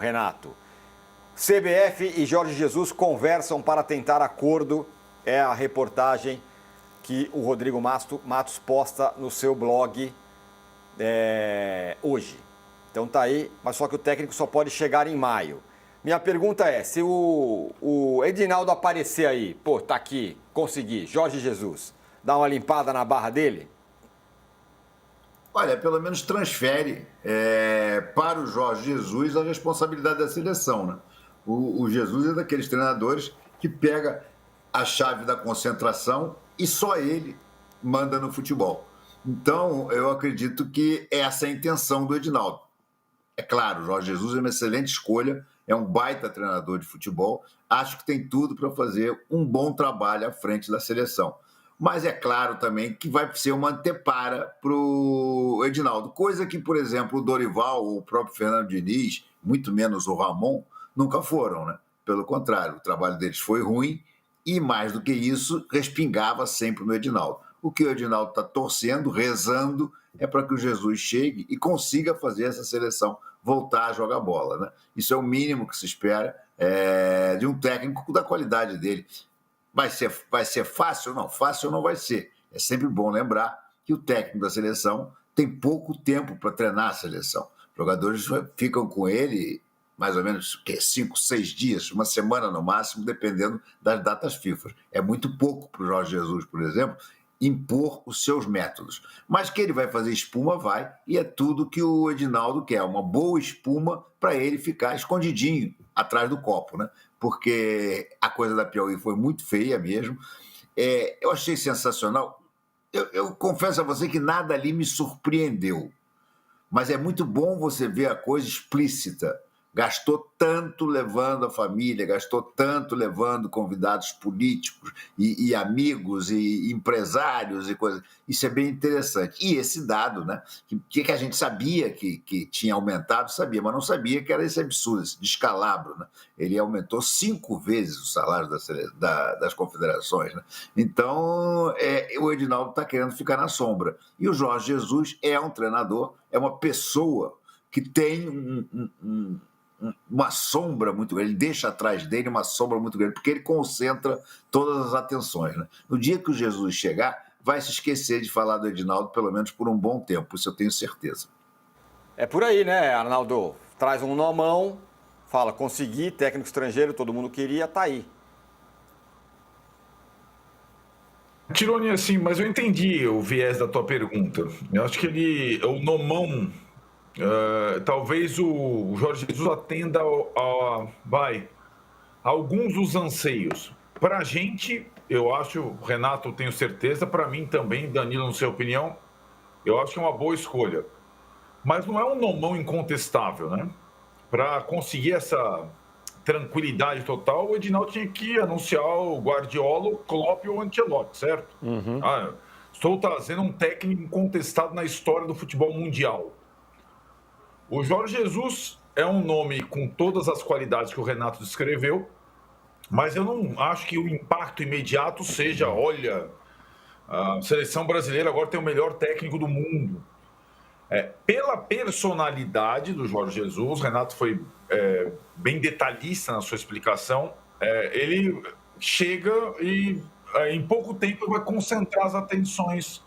Renato. CBF e Jorge Jesus conversam para tentar acordo. É a reportagem que o Rodrigo Matos posta no seu blog hoje. Então tá aí, mas só que o técnico só pode chegar em maio. Minha pergunta é, se o Edinaldo aparecer aí, pô, tá aqui, consegui, Jorge Jesus, dá uma limpada na barra dele? Olha, pelo menos transfere para o Jorge Jesus a responsabilidade da seleção, né? O Jesus é daqueles treinadores que pega a chave da concentração e só ele manda no futebol. Então, eu acredito que essa é a intenção do Edinaldo. É claro, o Jorge Jesus é uma excelente escolha, é um baita treinador de futebol, acho que tem tudo para fazer um bom trabalho à frente da seleção. Mas é claro também que vai ser uma antepara para o Edinaldo, coisa que, por exemplo, o Dorival ou o próprio Fernando Diniz, muito menos o Ramon, nunca foram, né? Pelo contrário, o trabalho deles foi ruim e, mais do que isso, respingava sempre no Edinaldo. O que o Edinaldo está torcendo, rezando, é para que o Jesus chegue e consiga fazer essa seleção voltar a jogar bola, né? Isso é o mínimo que se espera de um técnico da qualidade dele. Vai ser fácil? Não, fácil não vai ser. É sempre bom lembrar que o técnico da seleção tem pouco tempo para treinar a seleção. Os jogadores ficam com ele mais ou menos 5, 6 dias, uma semana no máximo, dependendo das datas FIFA. É muito pouco para o Jorge Jesus, por exemplo, impor os seus métodos. Mas que ele vai fazer espuma, vai, e é tudo que o Edinaldo quer, uma boa espuma para ele ficar escondidinho atrás do copo, né? Porque a coisa da Piauí foi muito feia mesmo. Eu achei sensacional. Eu confesso a você que nada ali me surpreendeu, mas é muito bom você ver a coisa explícita. Gastou tanto levando a família, gastou tanto levando convidados políticos e amigos e empresários e coisas. Isso é bem interessante. E esse dado, né, que a gente sabia que tinha aumentado, sabia, mas não sabia que era esse absurdo, esse descalabro. Né? Ele aumentou 5 vezes o salário das confederações. Né? Então, o Edinaldo está querendo ficar na sombra. E o Jorge Jesus é um treinador, é uma pessoa que tem uma sombra muito grande, ele deixa atrás dele uma sombra muito grande, porque ele concentra todas as atenções. Né? No dia que o Jesus chegar, vai se esquecer de falar do Edinaldo, pelo menos por um bom tempo, isso eu tenho certeza. É por aí, né, Arnaldo? Traz um nomão, fala, consegui, técnico estrangeiro, todo mundo queria, tá aí. Tironi, assim, mas eu entendi o viés da tua pergunta. Eu acho que o nomão... talvez o Jorge Jesus atenda a alguns dos anseios. Para a gente, eu acho, Renato, tenho certeza, para mim também, Danilo, na sua opinião, eu acho que é uma boa escolha. Mas não é um nomão incontestável, né? Para conseguir essa tranquilidade total, o Edinaldo tinha que anunciar o Guardiola, o Klopp ou o Ancelotti, certo? Uhum. Estou trazendo um técnico incontestado na história do futebol mundial. O Jorge Jesus é um nome com todas as qualidades que o Renato descreveu, mas eu não acho que o impacto imediato seja, olha, a seleção brasileira agora tem o melhor técnico do mundo. Pela personalidade do Jorge Jesus, o Renato foi bem detalhista na sua explicação, ele chega e em pouco tempo vai concentrar as atenções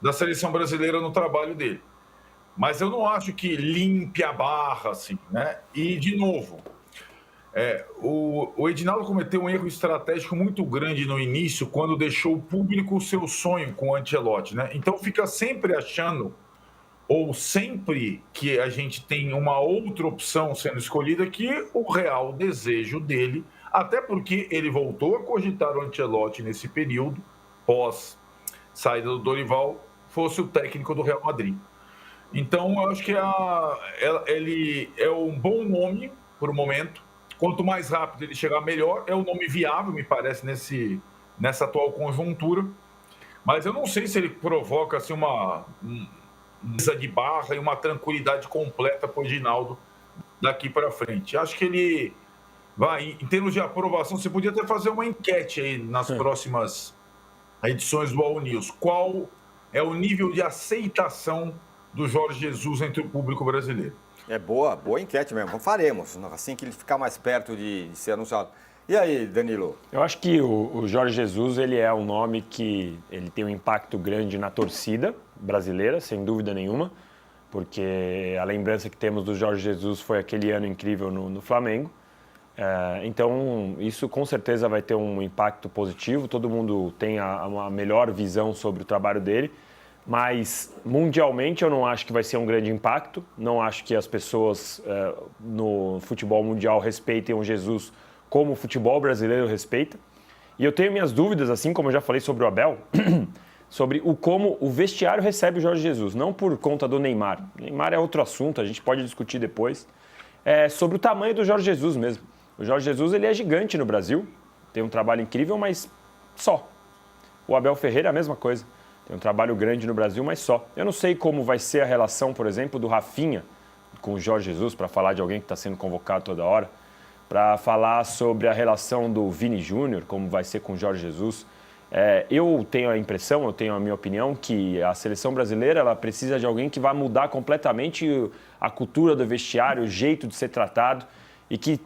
da seleção brasileira no trabalho dele. Mas eu não acho que limpe a barra, assim, né? E, de novo, o Edinaldo cometeu um erro estratégico muito grande no início, quando deixou o público o seu sonho com o Ancelotti, né? Então, fica sempre achando, ou sempre que a gente tem uma outra opção sendo escolhida, que o real desejo dele, até porque ele voltou a cogitar o Ancelotti nesse período, pós saída do Dorival, fosse o técnico do Real Madrid. Então, eu acho que ele é um bom nome por o momento. Quanto mais rápido ele chegar, melhor. É um nome viável, me parece, nessa atual conjuntura. Mas eu não sei se ele provoca assim, uma mesa de barra e uma tranquilidade completa para o Edinaldo daqui para frente. Acho que ele vai, em termos de aprovação, você podia até fazer uma enquete aí nas próximas edições do All News. Qual é o nível de aceitação do Jorge Jesus entre o público brasileiro? É boa enquete mesmo. Faremos, assim que ele ficar mais perto de ser anunciado. E aí, Danilo? Eu acho que o Jorge Jesus, ele é um nome que ele tem um impacto grande na torcida brasileira, sem dúvida nenhuma, porque a lembrança que temos do Jorge Jesus foi aquele ano incrível no Flamengo. Então, isso com certeza vai ter um impacto positivo, todo mundo tem uma melhor visão sobre o trabalho dele, mas mundialmente eu não acho que vai ser um grande impacto, não acho que as pessoas no futebol mundial respeitem o Jesus como o futebol brasileiro respeita. E eu tenho minhas dúvidas, assim como eu já falei sobre o Abel, sobre como o vestiário recebe o Jorge Jesus, não por conta do Neymar. O Neymar é outro assunto, a gente pode discutir depois. Sobre o tamanho do Jorge Jesus mesmo. O Jorge Jesus, ele é gigante no Brasil, tem um trabalho incrível, mas só. O Abel Ferreira é a mesma coisa, tem um trabalho grande no Brasil, mas só. Eu não sei como vai ser a relação, por exemplo, do Rafinha com o Jorge Jesus, para falar de alguém que está sendo convocado toda hora, para falar sobre a relação do Vini Júnior, como vai ser com o Jorge Jesus. Eu tenho a impressão, eu tenho a minha opinião, que a seleção brasileira ela precisa de alguém que vai mudar completamente a cultura do vestiário, o jeito de ser tratado, e que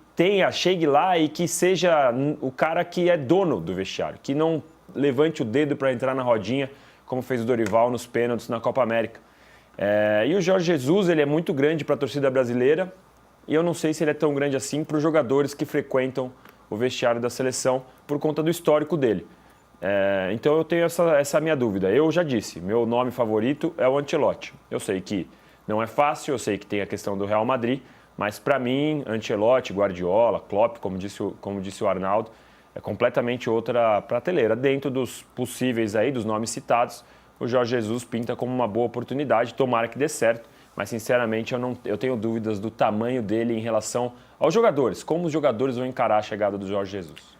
chegue lá e que seja o cara que é dono do vestiário, que não levante o dedo para entrar na rodinha, como fez o Dorival nos pênaltis na Copa América. E o Jorge Jesus, ele é muito grande para a torcida brasileira, e eu não sei se ele é tão grande assim para os jogadores que frequentam o vestiário da seleção por conta do histórico dele. Então eu tenho essa minha dúvida. Eu já disse, meu nome favorito é o Ancelotti. Eu sei que não é fácil, eu sei que tem a questão do Real Madrid, mas para mim, Ancelotti, Guardiola, Klopp, como disse o Arnaldo, é completamente outra prateleira. Dentro dos possíveis aí, dos nomes citados, o Jorge Jesus pinta como uma boa oportunidade, tomara que dê certo, mas sinceramente eu tenho dúvidas do tamanho dele em relação aos jogadores, como os jogadores vão encarar a chegada do Jorge Jesus.